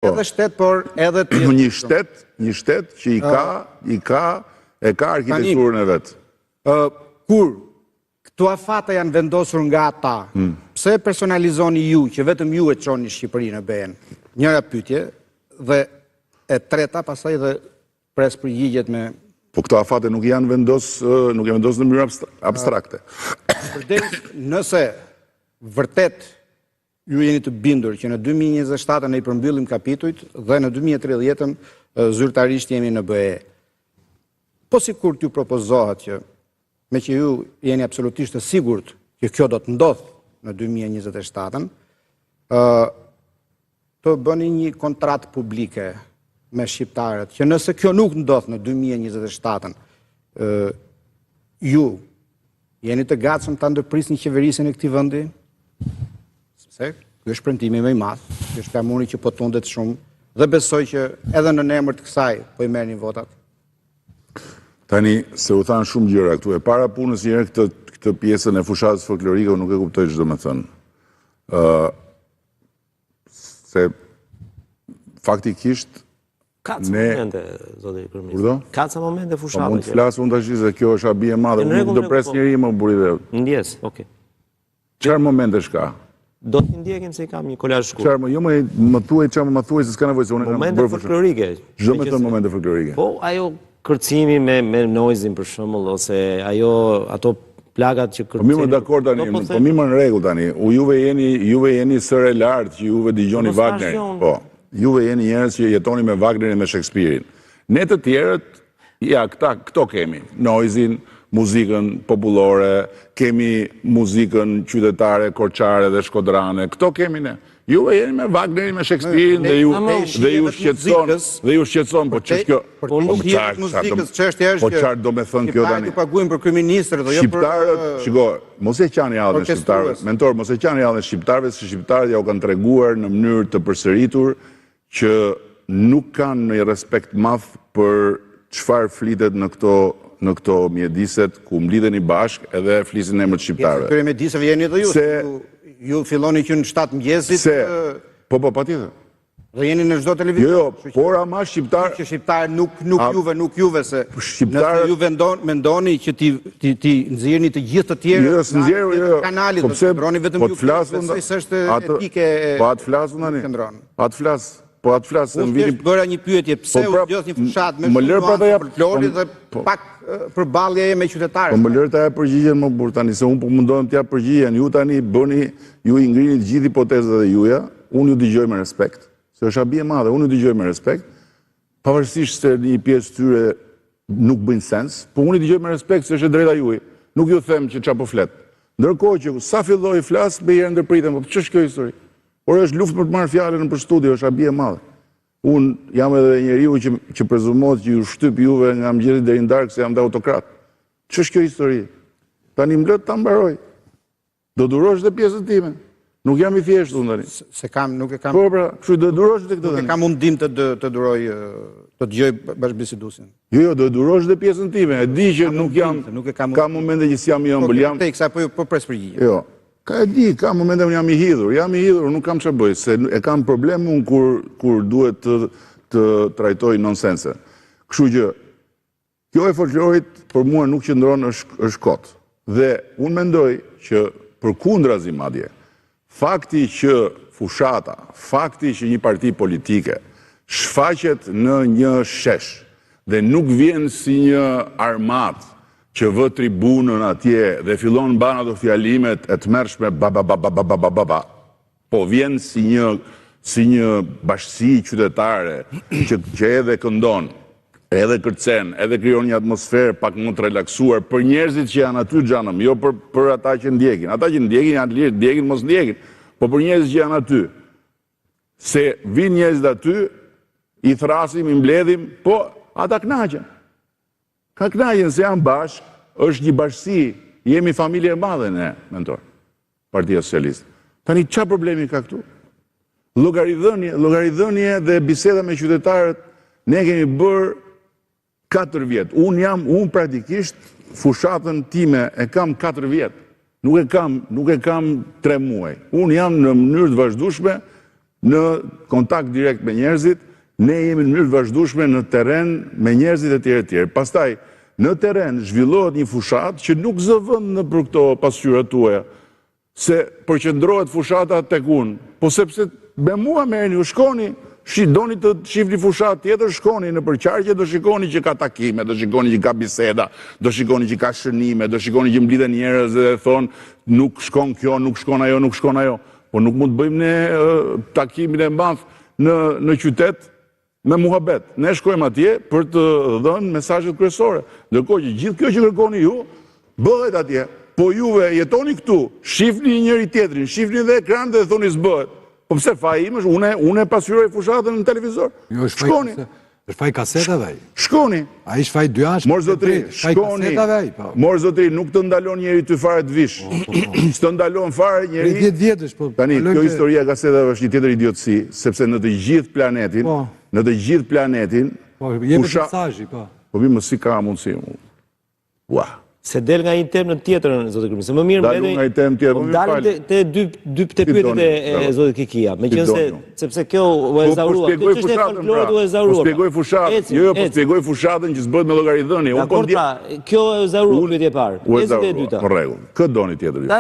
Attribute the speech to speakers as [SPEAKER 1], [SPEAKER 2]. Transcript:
[SPEAKER 1] Edhe shtet, por edhe
[SPEAKER 2] një shtet që e ka arkitekturën e vetë.
[SPEAKER 1] Kur këto afate janë vendosur nga ata, pse personalizoni ju, që vetëm ju e çoni Shqipërinë në BE-n? Njëra pyetje, dhe e treta pastaj dhe pres përgjigjet me...
[SPEAKER 2] Po këto afate nuk janë vendos në mënyrë abstrakte.
[SPEAKER 1] Nëse vërtet ju jeni të bindur që në 2027 ne I përmbyllim kapitujt dhe në 2030 zyrtarisht jemi në BE. Po sikur t'ju propozohet që me që ju jeni absolutisht të sigurt që kjo do të ndodh në 2027, të bëni një kontratë publike me shqiptarët, që nëse kjo nuk ndodh në 2027, ju jeni të gatshëm ta ndërprisni qeverisjen e këtij vendi? Sepse ky është premtimi më I madh, ky është kamuni që po tundet shumë dhe besoj që edhe në emër të kësaj po I merrni votat.
[SPEAKER 2] Tani, se u thanë shumë gjëra këtu, e para punës njëherë këtë pjesën e fushatës folklorike, unë nuk e kuptoj ç'do të thënë. Se faktikisht
[SPEAKER 3] Ka ca momente, zoti kryeminist. Ka ca momente fushata.
[SPEAKER 2] Mund të flas unë tash se kjo është habi e madhe, unë do pres njëri më burrë.
[SPEAKER 3] Ndjes, okay.
[SPEAKER 2] Çfarë momentesh ka?
[SPEAKER 3] Do të ndjekim se I kam një kolazh shkurt.
[SPEAKER 2] Çfarë, jo më thuaj çfarë më thuaj se s'ka nevojë se unë kam
[SPEAKER 3] momente folklorike.
[SPEAKER 2] Çdo me të momente folklorike.
[SPEAKER 3] Po, ajo kërcimi me noizin për shembull ose ato plagat që kërcimi.
[SPEAKER 2] Po mirë, dakord tani, po mirë në rregull tani. Juve jeni sër e lartë që juve dëgjoni Wagnerin. Po. Juve jeni njerëz që jetoni me Wagnerin dhe me Shakespearein. Ne të tjerët, ja, këto kemi. Noizin, muzikën popullore, kemi muzikën qytetare, korçare dhe shkodrane. Këto kemi ne. Juve jeni me Wagnerin, me Shakespearein dhe ju shqetëson, po ç'është kjo? Po çfarë do me thënë kjo tani?
[SPEAKER 1] Shqiptarët ju paguajnë për kryeministër dhe jo për
[SPEAKER 2] shqiptarët, shiko, mos e qani radhën e shqiptarëve. Mentor, mos e qani radhën e shqiptarëve, se shqiptarët ja u kanë treguar në mënyrë të përsëritur që nuk kanë një respekt madh për çfarë flitet në këto mjediset ku mblidheni bashkë edhe flisin emër të shqiptarëve.
[SPEAKER 1] Këtyre mjediseve jeni edhe ju. Ju filloni që në 7 mëngjesit.
[SPEAKER 2] Po, patjetër.
[SPEAKER 1] Dhe jeni në çdo televizion.
[SPEAKER 2] Jo, por ama shqiptar...
[SPEAKER 1] Që shqiptarë nuk juve, se nëse ju mendoni që ti nxjerrni të gjithë të tjerë në kanalit, do të ndroni vetëm ju. Besoj se është etike e
[SPEAKER 2] qendron. Po atë flas se
[SPEAKER 1] vini bëra një pyetje, pse u zgjodh një fushat me folklorit dhe pak përballje me qytetarët.
[SPEAKER 2] Po më lër ta jap përgjigjen më burr tani, se unë po mundohem t'jap përgjigjen. Ju tani ju I ngrini të gjithë hipotezat e juaja, unë ju dëgjoj me respekt. Se është habi e madhe, unë ju dëgjoj me respekt, pavarësisht se një pjesë tyre nuk bëjnë sens, po unë I dëgjoj me respekt se është e drejta juaj. Nuk ju them që çfarë po flet. Ndërkohë që sa filloi flas, me herë ndërpritem, po ç'është kjo histori? Por është luftë për të marrë fjalën për studio, është habi e madhe. Unë jam edhe njeriu që prezumohet që ju shtyp juve nga mëngjesi deri në darkë se jam dhe autokrat. Ç'është kjo histori? Tani mblet ta mbaroj. Do durosh dhe pjesën time. Nuk jam I thjeshtë unë tani.
[SPEAKER 1] Nuk e kam.
[SPEAKER 2] Po pra, kështu do durosh dhe këtë.
[SPEAKER 1] Nuk e kam mundim të duroj, të dëgjoj bashkëbiseduesin.
[SPEAKER 2] Jo, do durosh dhe pjesën time. E di që nuk jam, ka momente që s'jam I ëmbël, jam.
[SPEAKER 1] Teksa po pres përgjigje.
[SPEAKER 2] Jo. Ka e di, ka momente unë jam I hidhur, nuk kam çfarë bëj, se e kam problem unë kur duhet të trajtoj nonsense. Kështu që, kjo e folklorit për mua nuk qëndron është kot. Dhe unë mendoj që përkundrazi madje, fakti që fushata, fakti që një parti politike shfaqet në një shesh dhe nuk vjen si një armat që vë tribunën atje dhe fillon ban ato fjalimet e të mërshme po vjen si një bashkësi qytetare që edhe këndon, edhe kërcen, edhe krijon një atmosferë pak më të relaksuar për njerëzit që janë aty xhanëm, jo për ata që ndjekin. Ata që ndjekin janë lirë, ndjekin mos ndjekin, po për njerëzit që janë aty. Se vinë njerëzit aty, I thrasim, I mbledhim, po ata kënaqen. Ka kënaqen se janë bashkë, është një bashkësi, jemi familje e madhe ne, mentor, Partia Socialiste. Tani çfarë problemi ka këtu? Llogaridhënie dhe biseda me qytetarët ne kemi bërë 4 vjet. Unë praktikisht fushatën time e kam 4 vjet. Nuk e kam 3 muaj. Unë jam në mënyrë të vazhdueshme në kontakt direkt me njerëzit, ne jemi në mënyrë vazhdueshme në terren me njerëzit e tjerë. Pastaj, në terren zhvillohet një fushat që nuk zë vend në për këto pasqyrat tuaja, se përqendrohet fushata tek unë, po sepse me mua merrni, u shkoni, doni të shihni fushat tjetër, shkoni në përqarje, do shikoni që ka takime, do shikoni që ka biseda, do shikoni që ka shënime, do shikoni që mblidhen njerëz dhe thonë nuk shkon kjo, nuk shkon ajo, nuk shkon ajo. Po nuk mund të bëjmë ne takimin e madh në qytet me muhabet. Ne shkojmë atje për të dhënë mesazhet kryesore. Ndërkohë që gjithë kjo që kërkoni ju, bëhet atje. Po juve jetoni këtu, shihni njëri tjetrin, shihni dhe ekran dhe thoni s'bëhet. Po pse faji im është, unë e pasqyroj fushatën në televizor. Shkoni.
[SPEAKER 4] Është faj kasetave ai.
[SPEAKER 2] Shkoni.
[SPEAKER 4] Ai është faj dy ansh.
[SPEAKER 2] Mor zotri, shkoni. Mor zotri, nuk të ndalon njeri ty fare të vish. S'të ndalon fare njeri.
[SPEAKER 4] 10 vjetësh po.
[SPEAKER 2] Tani, kjo historia e kasetave është një tjetër idiotësi, sepse në të gjithë planetin,
[SPEAKER 4] po, jepet mesazhi, po.
[SPEAKER 2] Po bimë si ka mundësi. Ua.
[SPEAKER 3] Se del nga një temë në tjetrën, zotë Kryeminist. Më mirë
[SPEAKER 2] dalu nga një temë tjetër.
[SPEAKER 3] Dalim te dy pyetjet e zotit Kikia. Meqense sepse kjo u ezaurua.
[SPEAKER 2] Po shpjegoj fushatën. Jo, po shpjegoj fushatën që s'bëhet me llogaridhënie.
[SPEAKER 3] Kjo e ezaurua pyetja e parë.
[SPEAKER 2] U ezaurua. Po rregull. Kë doni tjetër ju?